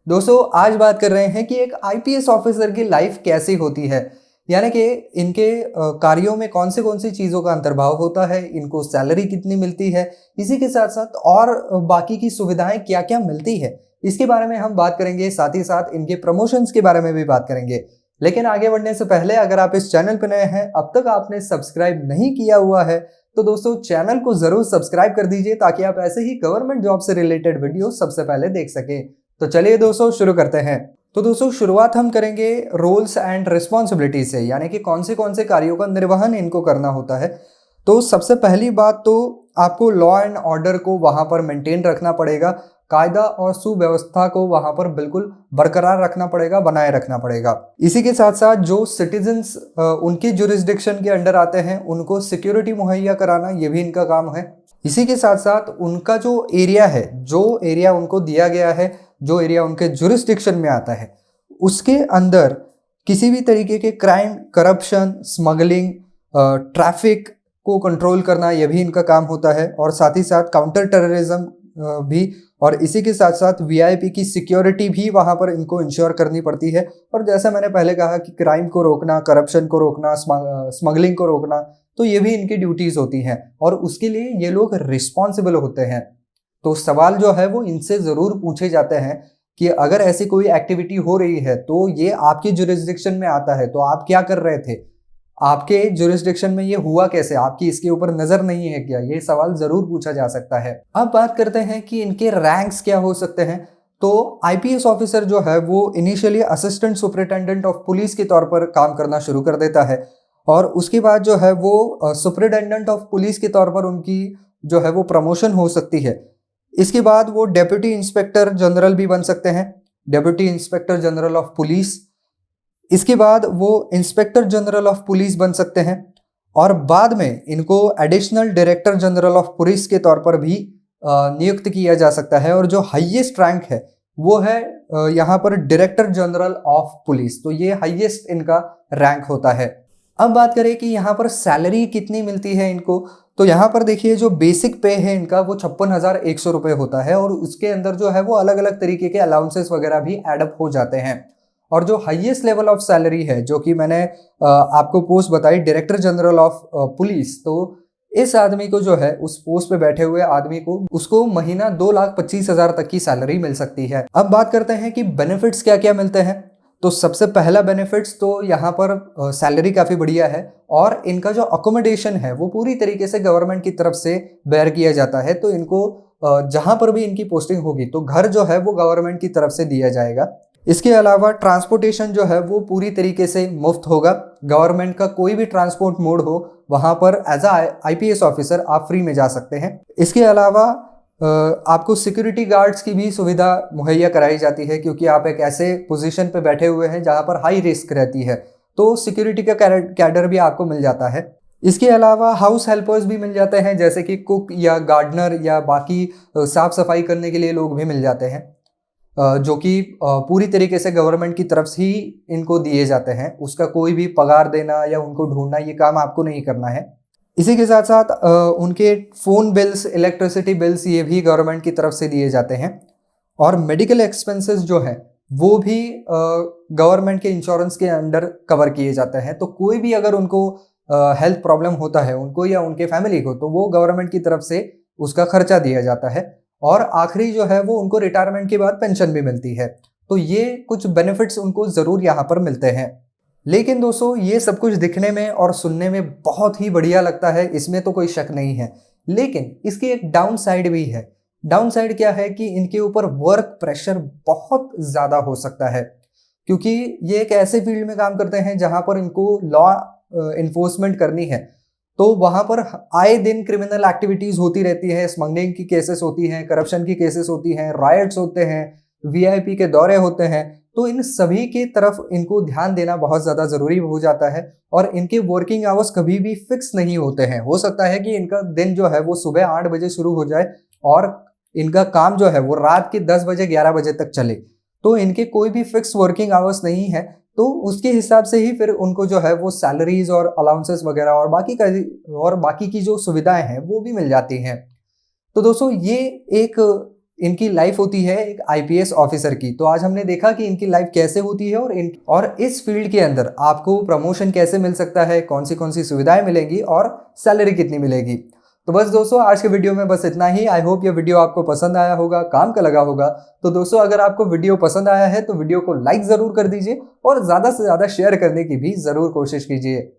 दोस्तों आज बात कर रहे हैं कि एक आईपीएस ऑफिसर की लाइफ कैसी होती है। यानी कि इनके कार्यों में कौन सी चीज़ों का अंतर्भाव होता है, इनको सैलरी कितनी मिलती है, इसी के साथ साथ और बाकी की सुविधाएं क्या क्या मिलती है, इसके बारे में हम बात करेंगे। साथ ही साथ इनके प्रमोशंस के बारे में भी बात करेंगे। लेकिन आगे बढ़ने से पहले अगर आप इस चैनल पर नए हैं, अब तक आपने सब्सक्राइब नहीं किया हुआ है, तो दोस्तों चैनल को जरूर सब्सक्राइब कर दीजिए ताकि आप ऐसे ही गवर्नमेंट जॉब से रिलेटेड वीडियो सबसे पहले देख सकें। तो चलिए दोस्तों शुरू करते हैं। तो दोस्तों शुरुआत हम करेंगे रोल्स एंड रिस्पॉन्सिबिलिटी से, यानी कि कौन से कार्यों का निर्वहन इनको करना होता है। तो सबसे पहली बात तो आपको लॉ एंड ऑर्डर को वहां पर मेंटेन रखना पड़ेगा, कायदा और सुव्यवस्था को वहां पर बिल्कुल बरकरार रखना पड़ेगा, बनाए रखना पड़ेगा। इसी के साथ साथ जो सिटीजन्स उनके जुरिस्डिक्शन के अंडर आते हैं उनको सिक्योरिटी मुहैया कराना, ये भी इनका काम है। इसी के साथ साथ उनका जो एरिया है, जो एरिया उनको दिया गया है, जो एरिया उनके जुरिस्डिक्शन में आता है, उसके अंदर किसी भी तरीके के क्राइम, करप्शन, स्मगलिंग, ट्रैफिक को कंट्रोल करना, यह भी इनका काम होता है। और साथ ही साथ काउंटर टेररिज्म भी, और इसी के साथ साथ वीआईपी की सिक्योरिटी भी वहाँ पर इनको इंश्योर करनी पड़ती है। और जैसा मैंने पहले कहा कि क्राइम को रोकना, करप्शन को रोकना, स्मगलिंग को रोकना, तो ये भी इनकी ड्यूटीज होती हैं और उसके लिए ये लोग रिस्पॉन्सिबल होते हैं। तो सवाल जो है वो इनसे ज़रूर पूछे जाते हैं कि अगर ऐसी कोई एक्टिविटी हो रही है तो ये आपके जुरिस्डिक्शन में आता है, तो आप क्या कर रहे थे, आपके जुरिस्डिक्शन में ये हुआ कैसे, आपकी इसके ऊपर नज़र नहीं है क्या, ये सवाल ज़रूर पूछा जा सकता है। अब बात करते हैं कि इनके रैंक्स क्या हो सकते हैं। तो आईपीएस ऑफिसर जो है वो initially assistant superintendent of police के तौर पर काम करना शुरू कर देता है, और उसके बाद जो है वो सुपरिटेंडेंट ऑफ पुलिस के तौर पर उनकी जो है वो प्रमोशन हो सकती है। इसके बाद वो डेप्यूटी इंस्पेक्टर जनरल भी बन सकते हैं, deputy inspector general of police. इसके बाद वो इंस्पेक्टर जनरल ऑफ पुलिस बन सकते हैं, और बाद में इनको additional director general of police के तौर पर भी नियुक्त किया जा सकता है। और जो हाईएस्ट रैंक है वो है यहाँ पर डायरेक्टर जनरल ऑफ पुलिस, तो ये हाईएस्ट इनका रैंक होता है। अब बात करें कि यहाँ पर सैलरी कितनी मिलती है इनको, तो यहाँ पर देखिए जो बेसिक पे है इनका वो 56,100 रुपये होता है, और उसके अंदर जो है वो अलग अलग तरीके के अलाउंसेस वगैरह भी एडअप हो जाते हैं। और जो हाईएस्ट लेवल ऑफ सैलरी है, जो कि मैंने आपको पोस्ट बताई डायरेक्टर जनरल ऑफ पुलिस, तो इस आदमी को जो है, उस पोस्ट पे बैठे हुए आदमी को, उसको महीना 2,25,000 तक की सैलरी मिल सकती है। अब बात करते हैं कि बेनिफिट्स क्या क्या मिलते हैं। तो सबसे पहला बेनिफिट्स तो यहाँ पर सैलरी काफ़ी बढ़िया है, और इनका जो अकोमोडेशन है वो पूरी तरीके से गवर्नमेंट की तरफ से बेयर किया जाता है। तो इनको जहाँ पर भी इनकी पोस्टिंग होगी तो घर जो है वो गवर्नमेंट की तरफ से दिया जाएगा। इसके अलावा ट्रांसपोर्टेशन जो है वो पूरी तरीके से मुफ्त होगा। गवर्नमेंट का कोई भी ट्रांसपोर्ट मोड हो, वहाँ पर एज अ आईपीएस ऑफिसर आप फ्री में जा सकते हैं। इसके अलावा आपको सिक्योरिटी गार्ड्स की भी सुविधा मुहैया कराई जाती है, क्योंकि आप एक ऐसे पोजीशन पे बैठे हुए हैं जहां पर हाई रिस्क रहती है, तो सिक्योरिटी का कैडर भी आपको मिल जाता है। इसके अलावा हाउस हेल्पर्स भी मिल जाते हैं, जैसे कि कुक या गार्डनर या बाकी साफ सफाई करने के लिए लोग भी मिल जाते हैं, जो कि पूरी तरीके से गवर्नमेंट की तरफ से ही इनको दिए जाते हैं। उसका कोई भी पगार देना या उनको ढूंढना, ये काम आपको नहीं करना है। इसी के साथ साथ उनके फ़ोन बिल्स, इलेक्ट्रिसिटी बिल्स, ये भी गवर्नमेंट की तरफ से दिए जाते हैं। और मेडिकल एक्सपेंसेस जो है वो भी गवर्नमेंट के इंश्योरेंस के अंडर कवर किए जाते हैं। तो कोई भी अगर उनको हेल्थ प्रॉब्लम होता है, उनको या उनके फैमिली को, तो वो गवर्नमेंट की तरफ से उसका खर्चा दिया जाता है। और आखिरी जो है वो उनको रिटायरमेंट के बाद पेंशन भी मिलती है। तो ये कुछ बेनिफिट्स उनको ज़रूर यहाँ पर मिलते हैं। लेकिन दोस्तों ये सब कुछ दिखने में और सुनने में बहुत ही बढ़िया लगता है, इसमें तो कोई शक नहीं है। लेकिन इसकी एक डाउन साइड भी है। डाउन साइड क्या है कि इनके ऊपर वर्क प्रेशर बहुत ज़्यादा हो सकता है, क्योंकि ये एक ऐसे फील्ड में काम करते हैं जहां पर इनको लॉ इन्फोर्समेंट करनी है। तो वहां पर आए दिन क्रिमिनल एक्टिविटीज़ होती रहती है, स्मगलिंग की केसेस होती हैं, करप्शन की केसेस होती हैं, रायट्स होते हैं, वीआईपी के दौरे होते हैं। तो इन सभी की तरफ इनको ध्यान देना बहुत ज़्यादा ज़रूरी हो जाता है। और इनके वर्किंग आवर्स कभी भी फिक्स नहीं होते हैं। हो सकता है कि इनका दिन जो है वो सुबह 8 बजे शुरू हो जाए और इनका काम जो है वो रात के 10 बजे 11 बजे तक चले। तो इनके कोई भी फिक्स वर्किंग आवर्स नहीं है, तो उसके हिसाब से ही फिर उनको जो है वो सैलरीज और अलाउंसेस वगैरह और बाकी की जो सुविधाएं हैं वो भी मिल जाती हैं। तो दोस्तों ये एक इनकी लाइफ होती है एक आईपीएस ऑफिसर की। तो आज हमने देखा कि इनकी लाइफ कैसे होती है और इस फील्ड के अंदर आपको प्रमोशन कैसे मिल सकता है, कौन सी सुविधाएं मिलेंगी और सैलरी कितनी मिलेगी। तो बस दोस्तों, आज के वीडियो में बस इतना ही। आई होप ये वीडियो आपको पसंद आया होगा, काम का लगा होगा। तो दोस्तों, अगर आपको वीडियो पसंद आया है तो वीडियो को लाइक जरूर कर दीजिए और ज्यादा से ज्यादा शेयर करने की भी जरूर कोशिश कीजिए।